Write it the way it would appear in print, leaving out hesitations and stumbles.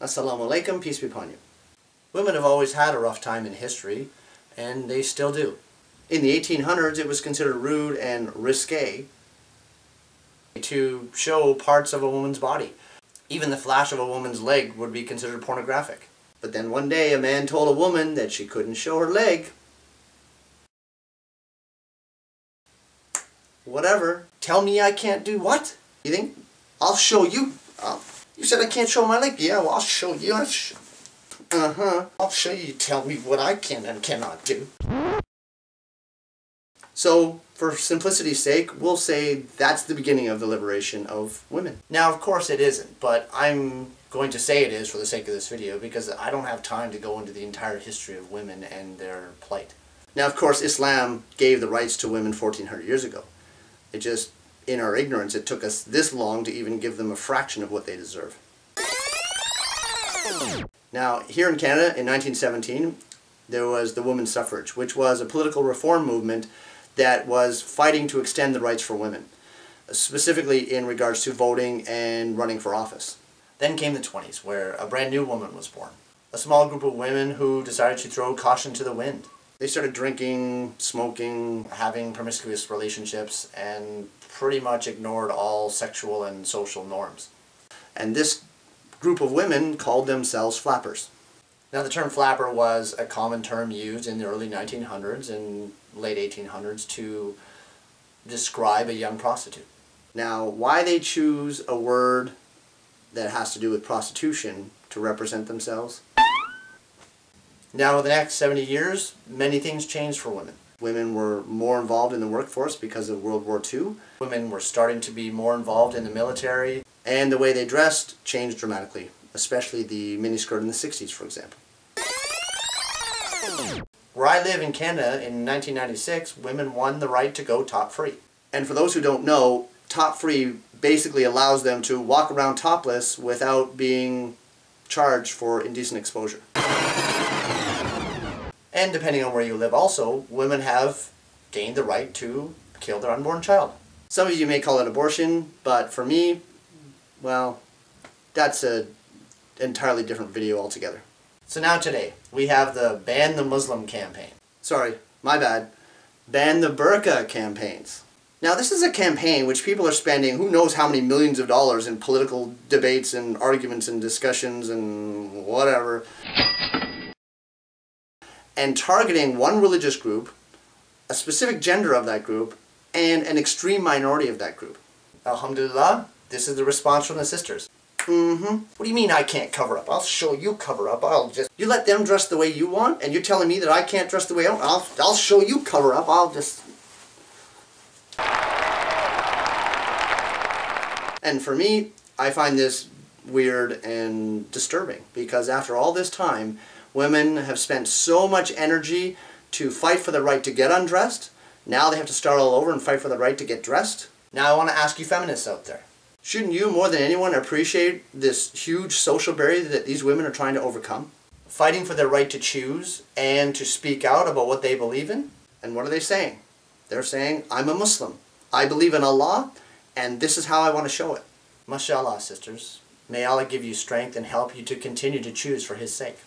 Assalamu alaikum, peace be upon you. Women have always had a rough time in history, and they still do. In the 1800s, it was considered rude and risque to show parts of a woman's body. Even the flash of a woman's leg would be considered pornographic. But then one day a man told a woman that she couldn't show her leg. Whatever. Tell me I can't do what? You think? I'll show you. You said I can't show my leg. Yeah, well, I'll show you. I'll show you. Tell me what I can and cannot do. So, for simplicity's sake, we'll say that's the beginning of the liberation of women. Now, of course it isn't, but I'm going to say it is for the sake of this video because I don't have time to go into the entire history of women and their plight. Now, of course, Islam gave the rights to women 1400 years ago. It just, in our ignorance, it took us this long to even give them a fraction of what they deserve. Now, here in Canada, in 1917, there was the women's suffrage, which was a political reform movement that was fighting to extend the rights for women, specifically in regards to voting and running for office. Then came the 20s, where a brand new woman was born. A small group of women who decided to throw caution to the wind. They started drinking, smoking, having promiscuous relationships, and pretty much ignored all sexual and social norms. And this group of women called themselves flappers. Now, the term flapper was a common term used in the early 1900s and late 1800s to describe a young prostitute. Now, why they choose a word that has to do with prostitution to represent themselves? Now, in the next 70 years, many things changed for women. Women were more involved in the workforce because of World War II. Women were starting to be more involved in the military. And the way they dressed changed dramatically, especially the miniskirt in the 60s, for example. Where I live in Canada in 1996, women won the right to go top-free. And for those who don't know, top-free basically allows them to walk around topless without being charged for indecent exposure. And depending on where you live also, women have gained the right to kill their unborn child. Some of you may call it abortion, but for me, well, that's an entirely different video altogether. So now today, we have the Ban the Muslim campaign. Sorry, my bad. Ban the Burka campaigns. Now, this is a campaign which people are spending who knows how many millions of dollars in political debates and arguments and discussions and whatever, and targeting one religious group, a specific gender of that group, and an extreme minority of that group. Alhamdulillah, this is the response from the sisters. What do you mean I can't cover up? I'll show you cover up. You let them dress the way you want, and you're telling me that I can't dress the way I want? I'll show you cover up. And for me, I find this weird and disturbing, because after all this time, women have spent so much energy to fight for the right to get undressed. Now they have to start all over and fight for the right to get dressed. Now I want to ask you feminists out there. Shouldn't you, more than anyone, appreciate this huge social barrier that these women are trying to overcome? Fighting for their right to choose and to speak out about what they believe in? And what are they saying? They're saying, I'm a Muslim. I believe in Allah, and this is how I want to show it. MashaAllah, sisters. May Allah give you strength and help you to continue to choose for His sake.